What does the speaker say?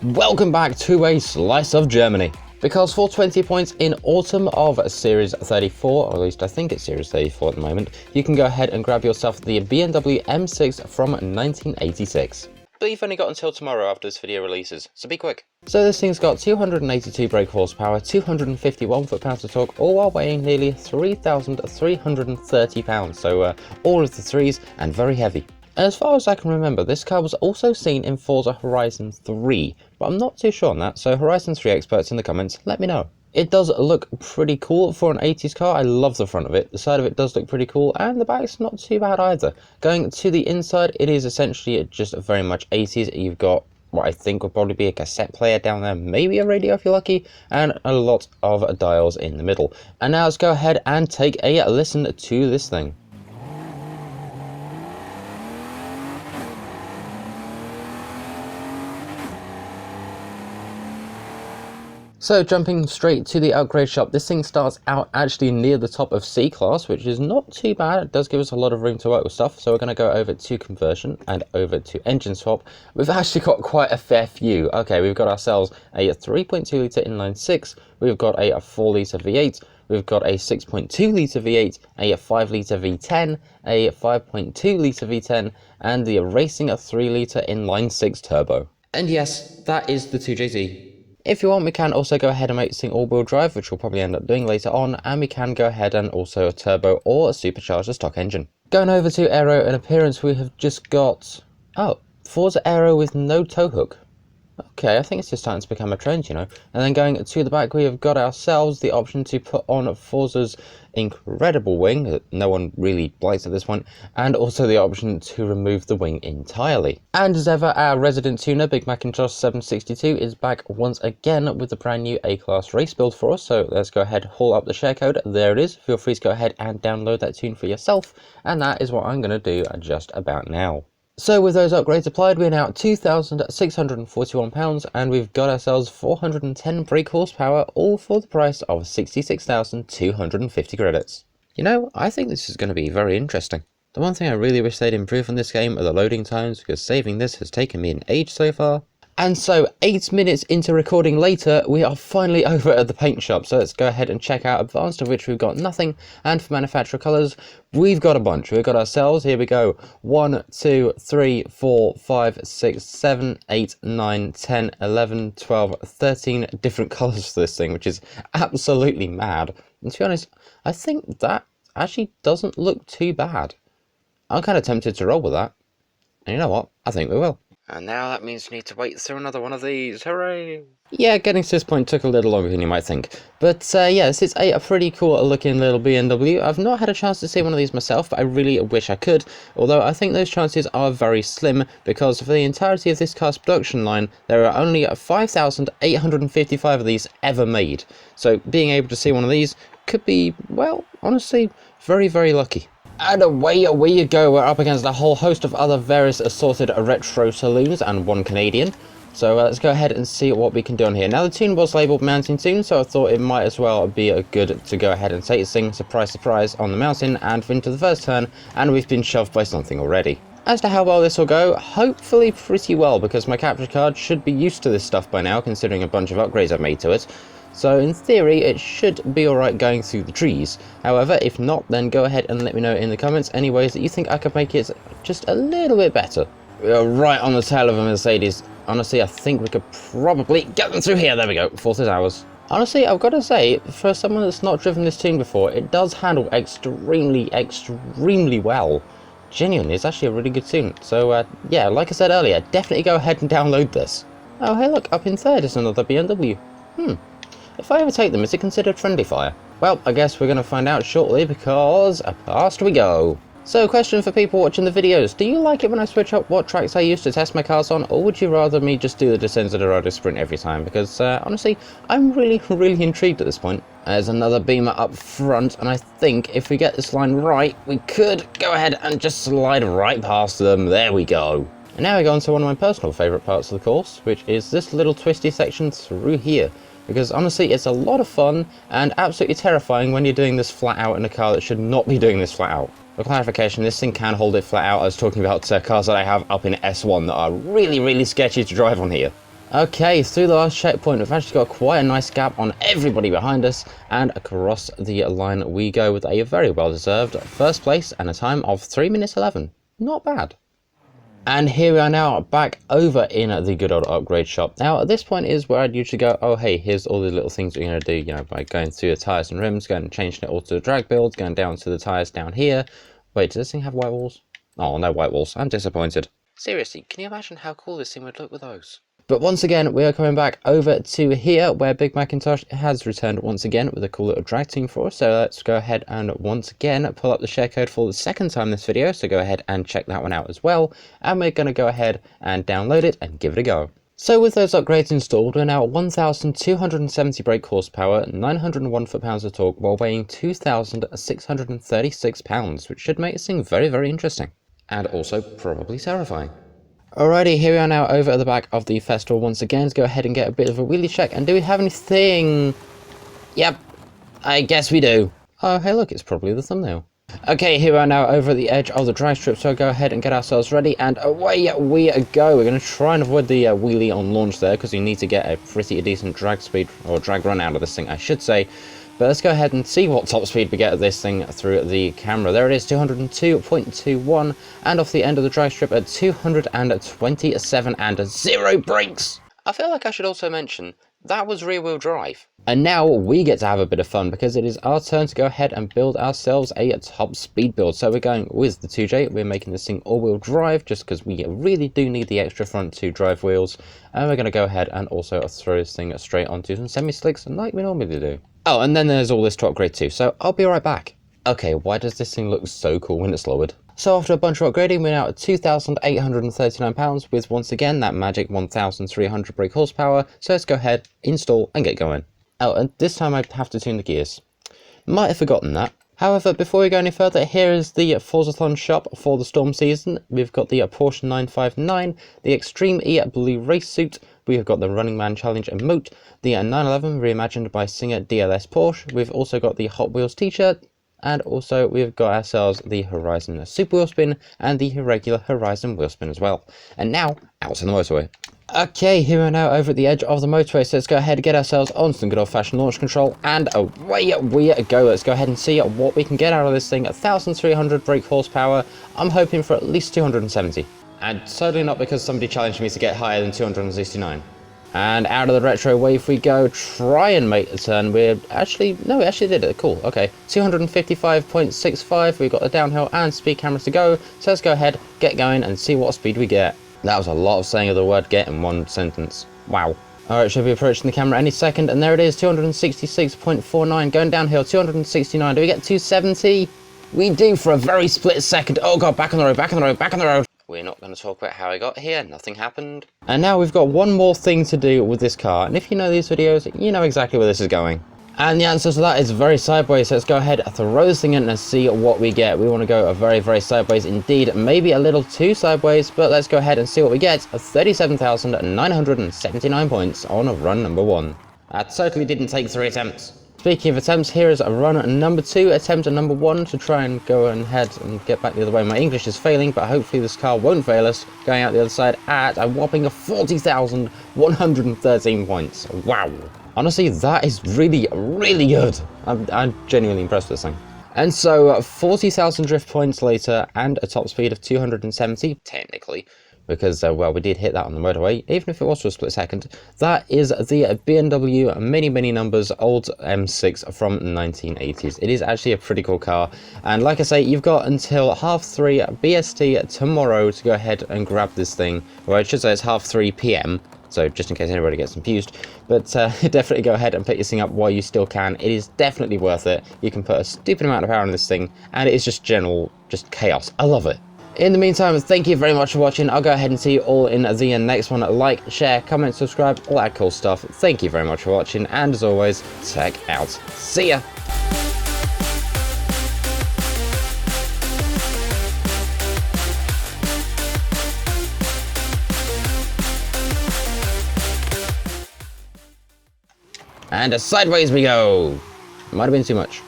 Welcome back to a slice of Germany. Because for 20 points in autumn of Series 34, or at least I think it's Series 34 at the moment, you can go ahead and grab yourself the BMW M6 from 1986. But you've only got until tomorrow after this video releases, so be quick. So this thing's got 282 brake horsepower, 251 foot-pounds of torque, all while weighing nearly 3,330 pounds, so all of the threes and very heavy. As far as I can remember, this car was also seen in Forza Horizon 3, but I'm not too sure on that, so Horizon 3 experts in the comments, let me know. It does look pretty cool for an 80s car. I love the front of it. The side of it does look pretty cool, and the back's not too bad either. Going to the inside, it is essentially just very much 80s. You've got what I think would probably be a cassette player down there, maybe a radio if you're lucky, and a lot of dials in the middle. And now let's go ahead and take a listen to this thing. So jumping straight to the upgrade shop, this thing starts out actually near the top of C-Class, which is not too bad. It does give us a lot of room to work with stuff. So we're going to go over to conversion and over to engine swap. We've actually got quite a fair few. Okay, we've got ourselves a 3.2 litre inline six. We've got a 4 litre V8. We've got a 6.2 litre V8, a 5 litre V10, a 5.2 litre V10, and the racing 3 litre inline 6 turbo. And yes, that is the 2JZ. If you want, we can also go ahead and make this thing all-wheel drive, which we'll probably end up doing later on, and we can go ahead and also a turbo or supercharge the stock engine. Going over to aero and appearance, we have just got, Forza Aero with no tow hook. Okay, I think it's just starting to become a trend, you know. And then going to the back, we have got ourselves the option to put on Forza's incredible wing that no one really likes at this point, and also the option to remove the wing entirely. And as ever, our resident tuner, Big Macintosh 762, is back once again with the brand new A-Class race build for us. So let's go ahead, haul up the share code. There it is. Feel free to go ahead and download that tune for yourself. And that is what I'm going to do just about now. So with those upgrades applied, we're now at £2,641, and we've got ourselves 410 brake horsepower, all for the price of 66,250 credits. You know, I think this is going to be very interesting. The one thing I really wish they'd improve on this game are the loading times, because saving this has taken me an age so far. And so 8 minutes into recording later, we are finally over at the paint shop. So let's go ahead and check out advanced, of which we've got nothing. And for manufacturer colours, we've got a bunch. We've got ourselves, here we go, 1, 2, 3, 4, 5, 6, 7, 8, 9, 10, 11, 12, 13 different colours for this thing, which is absolutely mad. And to be honest, I think that actually doesn't look too bad. I'm kind of tempted to roll with that. And you know what? I think we will. And now that means we need to wait through another one of these. Hooray! Yeah, getting to this point took a little longer than you might think. But yeah, this is a pretty cool looking little BMW. I've not had a chance to see one of these myself, but I really wish I could. Although I think those chances are very slim, because for the entirety of this car's production line, there are only 5,855 of these ever made. So being able to see one of these could be, well, honestly, very, very lucky. And away we go, we're up against a whole host of other various assorted retro saloons and one Canadian. So let's go ahead and see what we can do on here. Now the tune was labelled mountain tune, so I thought it might as well be good to go ahead and take this thing, surprise surprise, on the mountain and into the first turn, and we've been shoved by something already. As to how well this will go, hopefully pretty well, because my capture card should be used to this stuff by now, considering a bunch of upgrades I've made to it. So in theory, it should be alright going through the trees. However, if not, then go ahead and let me know in the comments any ways that you think I could make it just a little bit better. We are right on the tail of a Mercedes. Honestly, I think we could probably get them through here. There we go, 4 hours. Honestly, I've got to say, for someone that's not driven this tune before, it does handle extremely well. Genuinely, it's actually a really good tune. So yeah, like I said earlier, definitely go ahead and download this. Oh, hey look, up in third is another BMW. If I overtake them, is it considered friendly fire? Well, I guess we're going to find out shortly, because past we go. So, question for people watching the videos. Do you like it when I switch up what tracks I use to test my cars on, or would you rather me just do the Descenso Dorado Sprint every time? Because, honestly, I'm really intrigued at this point. There's another Beamer up front, and I think if we get this line right, we could go ahead and just slide right past them. There we go. And now we go on to one of my personal favourite parts of the course, which is this little twisty section through here. Because honestly, it's a lot of fun and absolutely terrifying when you're doing this flat out in a car that should not be doing this flat out. For clarification, this thing can hold it flat out. I was talking about cars that I have up in S1 that are really sketchy to drive on here. Okay, through the last checkpoint, we've actually got quite a nice gap on everybody behind us, and across the line we go with a very well-deserved first place and a time of 3 minutes 11. Not bad. And here we are now back over in the good old upgrade shop. Now, at this point is where I'd usually go, oh, hey, here's all the little things you're going to do, you know, by going through the tyres and rims, going and changing it all to the drag build, going down to the tyres down here. Wait, does this thing have white walls? Oh, no white walls. I'm disappointed. Seriously, can you imagine how cool this thing would look with those? But once again, we are coming back over to here where Big Macintosh has returned once again with a cool little drag team for us. So let's go ahead and once again pull up the share code for the second time this video. So go ahead and check that one out as well. And we're going to go ahead and download it and give it a go. So with those upgrades installed, we're now at 1,270 brake horsepower, 901 foot-pounds of torque, while weighing 2,636 pounds, which should make this thing very, very interesting. And also probably terrifying. Alrighty, here we are now over at the back of the festival once again. Let's go ahead and get a bit of a wheelie check. And do we have anything? Yep, I guess we do. Oh, hey look, it's probably the thumbnail. Okay, here we are now over at the edge of the drag strip. So go ahead and get ourselves ready and away we go. We're going to try and avoid the wheelie on launch there because we need to get a pretty decent drag speed or drag run out of this thing, I should say. But let's go ahead and see what top speed we get of this thing through the camera. There it is, 202.21, and off the end of the drag strip at 227 and 0 brakes. I feel like I should also mention, that was rear wheel drive. And now we get to have a bit of fun because it is our turn to go ahead and build ourselves a top speed build. So we're going with the 2J, we're making this thing all wheel drive just because we really do need the extra front two drive wheels. And we're going to go ahead and also throw this thing straight onto some semi-slicks like we normally do. Oh, and then there's all this to upgrade too, so I'll be right back. Okay, why does this thing look so cool when it's lowered? So after a bunch of upgrading, we're now at 2,839 pounds with once again that magic 1,300 brake horsepower. So let's go ahead, install and get going. Oh, and this time I have to tune the gears. Might have forgotten that. However, before we go any further, here is the Forzathon shop for the Storm season. We've got the Porsche 959, the Extreme E Blue Race Suit, we've got the Running Man Challenge Emote, the 911 reimagined by Singer DLS Porsche, we've also got the Hot Wheels t-shirt, and also we've got ourselves the Horizon Super Wheel Spin and the regular Horizon Wheel Spin as well. And now, out to the motorway. Okay, here we are now over at the edge of the motorway, so let's go ahead and get ourselves on some good old-fashioned launch control, and away we go. Let's go ahead and see what we can get out of this thing. 1,300 brake horsepower. I'm hoping for at least 270. And certainly not because somebody challenged me to get higher than 269. And out of the retro wave we go, try and make the turn. We actually did it, cool, okay. 255.65, we've got the downhill and speed cameras to go, so let's go ahead, get going and see what speed we get. That was a lot of saying of the word get in one sentence. Wow. Alright, should be approaching the camera any second, and there it is, 266.49, going downhill, 269, do we get 270? We do for a very split second. Oh god, back on the road, back on the road, back on the road. We're not going to talk about how I got here, nothing happened. And now we've got one more thing to do with this car, and if you know these videos, you know exactly where this is going. And the answer to that is very sideways, so let's go ahead, throw this thing in and see what we get. We want to go a very, very sideways indeed, maybe a little too sideways, but let's go ahead and see what we get. 37,979 points on run number 1. That certainly didn't take 3 attempts. Speaking of attempts, here is run number 2, attempt number 1 to try and go ahead and get back the other way. My English is failing, but hopefully this car won't fail us, going out the other side at a whopping 40,113 points. Wow. Honestly, that is really, really good. I'm genuinely impressed with this thing. And so, 40,000 drift points later, and a top speed of 270, technically, because, well, we did hit that on the motorway, even if it was for a split second. That is the BMW many numbers old M6 from the 1980s. It is actually a pretty cool car, and like I say, you've got until 3:30 BST tomorrow to go ahead and grab this thing, or I should say it's 3:30 PM. So just in case anybody gets confused, but definitely go ahead and pick this thing up while you still can. It is definitely worth it. You can put a stupid amount of power in this thing, and it is just just chaos. I love it. In the meantime, thank you very much for watching. I'll go ahead and see you all in the next one. Like, share, comment, subscribe, all that cool stuff. Thank you very much for watching, and as always, tech out. See ya! And sideways we go! Might have been too much.